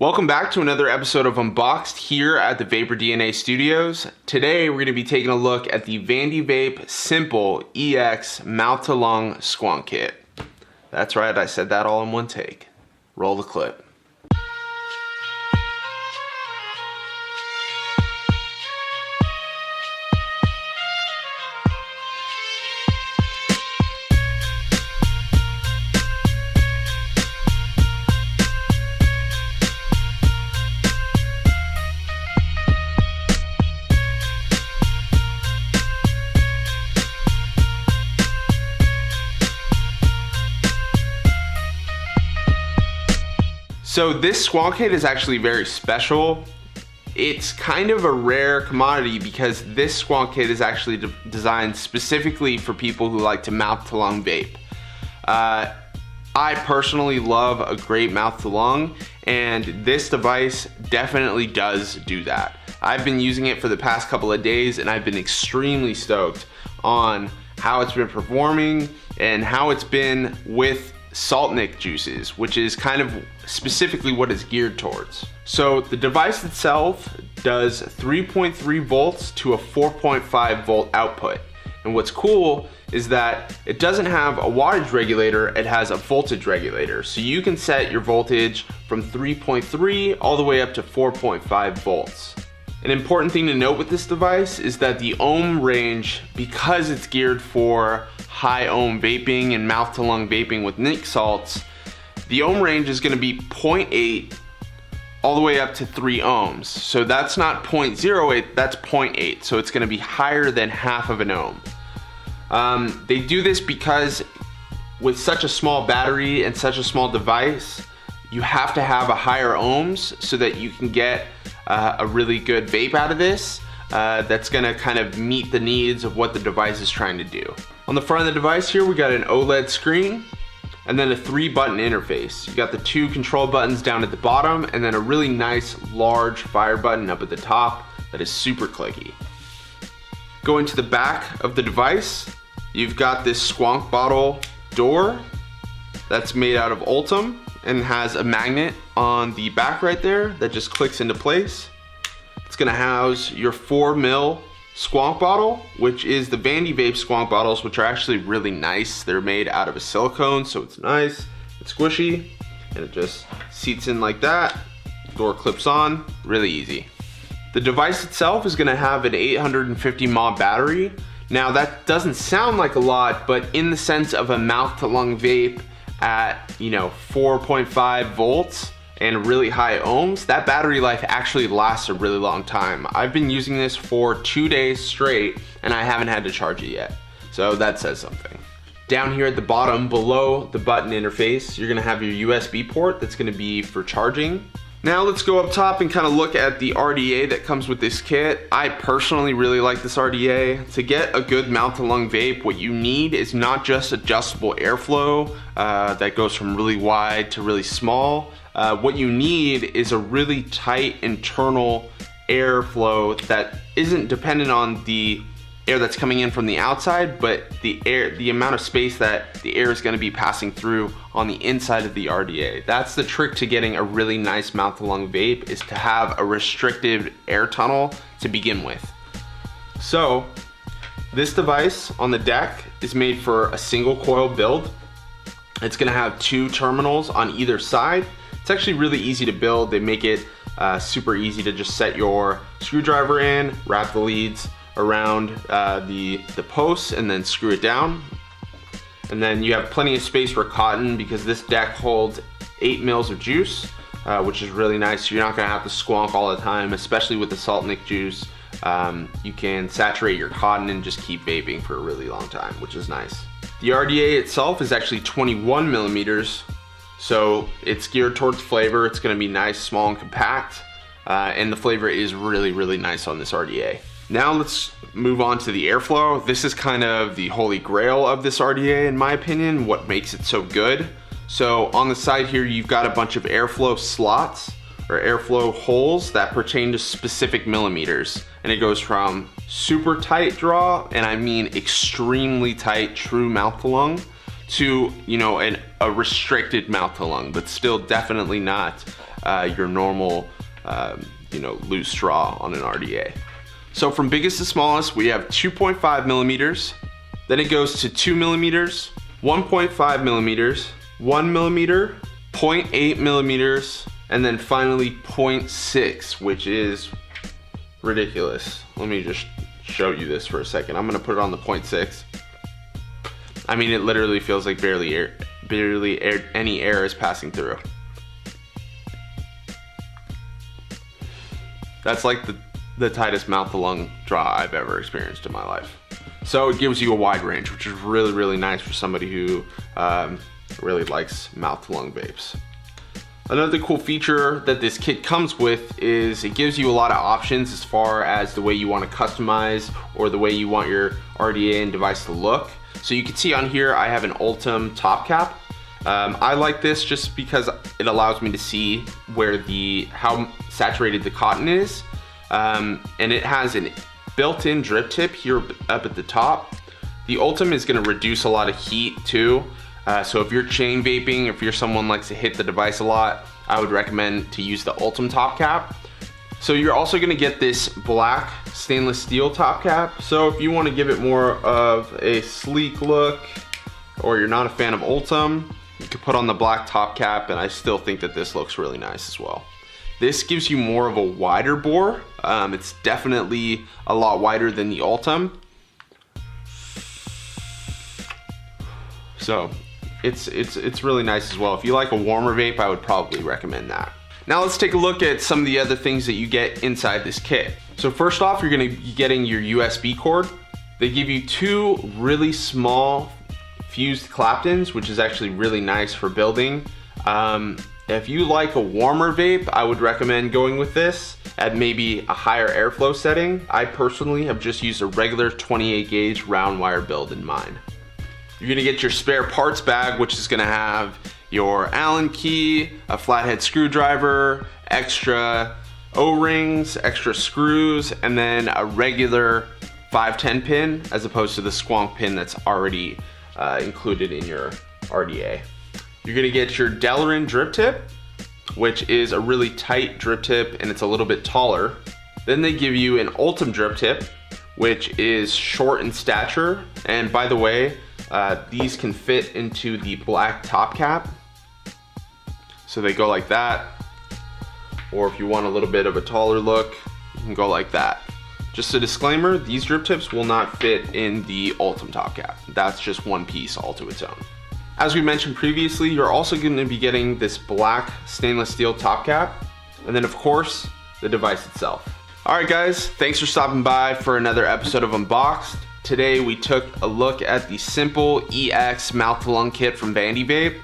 Welcome back to another episode of Unboxed here at the VaporDNA Studios. Today we're going to be taking a look at the Vandy Vape Simple EX mouth-to-lung Squonk kit. That's right, I said that all in one take. Roll the clip. So this Squonk kit is actually very special. It's kind of a rare commodity because this Squonk kit is actually designed specifically for people who like to mouth-to-lung vape. I personally love a great mouth-to-lung, and this device definitely does do that. I've been using it for the past couple of days and I've been extremely stoked on how it's been performing and how it's been with salt nic juices, which is kind of specifically what it's geared towards. So the device itself does 3.3 volts to a 4.5 volt output. And what's cool is that it doesn't have a wattage regulator, it has a voltage regulator. So you can set your voltage from 3.3 all the way up to 4.5 volts. An important thing to note with this device is that the ohm range, because it's geared for high ohm vaping and mouth-to-lung vaping with nic salts, the ohm range is going to be 0.8 all the way up to 3 ohms. So that's not 0.08, that's 0.8. So it's going to be higher than half of an ohm. They do this because with such a small battery and such a small device, you have to have a higher ohms so that you can get a really good vape out of this that's gonna kind of meet the needs of what the device is trying to do. On the front of the device here, we got an OLED screen and then a 3-button interface. You got the 2 control buttons down at the bottom and then a really nice large fire button up at the top that is super clicky. Going to the back of the device, you've got this Squonk bottle door that's made out of Ultem and has a magnet on the back right there that just clicks into place. It's gonna house your 4 ml Squonk bottle, which is the Vandy Vape Squonk bottles, which are actually really nice. They're made out of a silicone, so it's nice, it's squishy, and it just seats in like that. Door clips on, really easy. The device itself is gonna have an 850 mAh battery. Now that doesn't sound like a lot, but in the sense of a mouth-to-lung vape at 4.5 volts and really high ohms, that battery life actually lasts a really long time. I've been using this for 2 days straight and I haven't had to charge it yet. So that says something. Down here at the bottom below the button interface, you're gonna have your USB port that's gonna be for charging. Now let's go up top and kind of look at the RDA that comes with this kit. I personally really like this RDA. To get a good mouth-to-lung vape, what you need is not just adjustable airflow that goes from really wide to really small. What you need is a really tight internal airflow that isn't dependent on the air that's coming in from the outside, but the amount of space that the air is going to be passing through on the inside of the RDA. That's the trick to getting a really nice mouth-to-lung vape, is to have a restricted air tunnel to begin with. So this device on the deck is made for a single coil build. It's going to have 2 terminals on either side. It's actually really easy to build. They make it super easy to just set your screwdriver in, wrap the leads around the posts and then screw it down. And then you have plenty of space for cotton because this deck holds 8 mils of juice, which is really nice. So you're not gonna have to squonk all the time, especially with the salt nic juice. You can saturate your cotton and just keep vaping for a really long time, which is nice. The RDA itself is actually 21 millimeters, so it's geared towards flavor. It's gonna be nice, small, and compact, and the flavor is really, really nice on this RDA. Now let's move on to the airflow. This is kind of the holy grail of this RDA in my opinion, what makes it so good. So on the side here, you've got a bunch of airflow slots or airflow holes that pertain to specific millimeters. And it goes from super tight draw, and I mean extremely tight, true mouth to lung, to, you know, a restricted mouth to lung, but still definitely not your normal loose straw on an RDA. So from biggest to smallest, we have 2.5 millimeters, then it goes to 2 millimeters, 1.5 millimeters, 1 millimeter, 0.8 millimeters, and then finally 0.6, which is ridiculous. Let me just show you this for a second. I'm gonna put it on the 0.6. I mean, it literally feels like barely any air is passing through. That's like the tightest mouth to lung draw I've ever experienced in my life. So it gives you a wide range, which is really, really nice for somebody who really likes mouth to lung vapes. Another cool feature that this kit comes with is it gives you a lot of options as far as the way you want to customize or the way you want your RDA and device to look. So you can see on here I have an Ultim top cap. I like this just because it allows me to see where how saturated the cotton is, and it has a built-in drip tip here up at the top. The Ultim is going to reduce a lot of heat too. So if you're chain vaping, if you're someone who likes to hit the device a lot, I would recommend to use the Ultim top cap. So you're also gonna get this black stainless steel top cap. So if you wanna give it more of a sleek look, or you're not a fan of Ultim, you could put on the black top cap, and I still think that this looks really nice as well. This gives you more of a wider bore. It's definitely a lot wider than the Ultim. So it's really nice as well. If you like a warmer vape, I would probably recommend that. Now let's take a look at some of the other things that you get inside this kit. So first off, you're gonna be getting your USB cord. They give you two really small fused Claptons, which is actually really nice for building. If you like a warmer vape, I would recommend going with this at maybe a higher airflow setting. I personally have just used a regular 28 gauge round wire build in mine. You're gonna get your spare parts bag, which is gonna have your Allen key, a flathead screwdriver, extra O-rings, extra screws, and then a regular 510 pin as opposed to the Squonk pin that's already included in your RDA. You're gonna get your Delrin drip tip, which is a really tight drip tip and it's a little bit taller. Then they give you an Ultim drip tip, which is short in stature. And by the way, these can fit into the black top cap. So they go like that. Or if you want a little bit of a taller look, you can go like that. Just a disclaimer, these drip tips will not fit in the Ultim top cap. That's just one piece all to its own. As we mentioned previously, you're also going to be getting this black stainless steel top cap. And then of course, the device itself. All right guys, thanks for stopping by for another episode of Unboxed. Today we took a look at the Simple EX mouth to lung kit from Vandy Vape.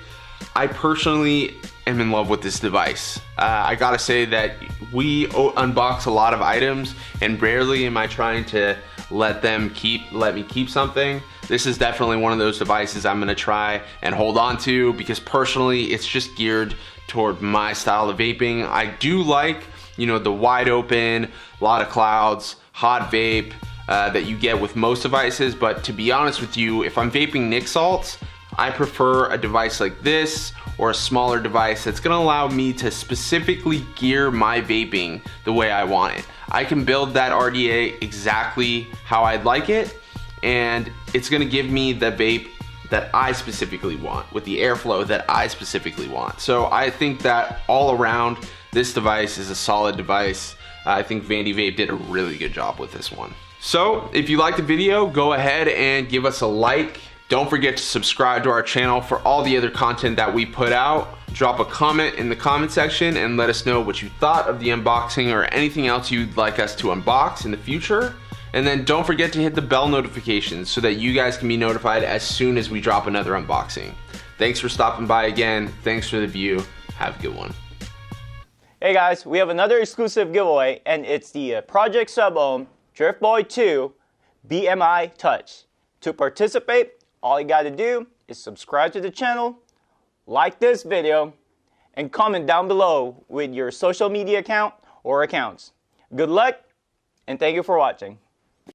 I personally am in love with this device. I gotta say that we unbox a lot of items and rarely am I trying to let me keep something. This is definitely one of those devices I'm gonna try and hold on to because personally it's just geared toward my style of vaping. I do like, the wide open, a lot of clouds, hot vape that you get with most devices, but to be honest with you, if I'm vaping Nic salts, I prefer a device like this or a smaller device that's gonna allow me to specifically gear my vaping the way I want it. I can build that RDA exactly how I'd like it, and it's gonna give me the vape that I specifically want with the airflow that I specifically want. So I think that all around, this device is a solid device. I think Vandy Vape did a really good job with this one. So if you liked the video, go ahead and give us a like. Don't forget to subscribe to our channel for all the other content that we put out. Drop a comment in the comment section and let us know what you thought of the unboxing or anything else you'd like us to unbox in the future. And then don't forget to hit the bell notifications so that you guys can be notified as soon as we drop another unboxing. Thanks for stopping by again. Thanks for the view. Have a good one. Hey guys, we have another exclusive giveaway, and it's the Project Sub-Ohm DriftBoy2 BMI Touch. To participate, all you gotta do is subscribe to the channel, like this video, and comment down below with your social media account or accounts. Good luck, and thank you for watching.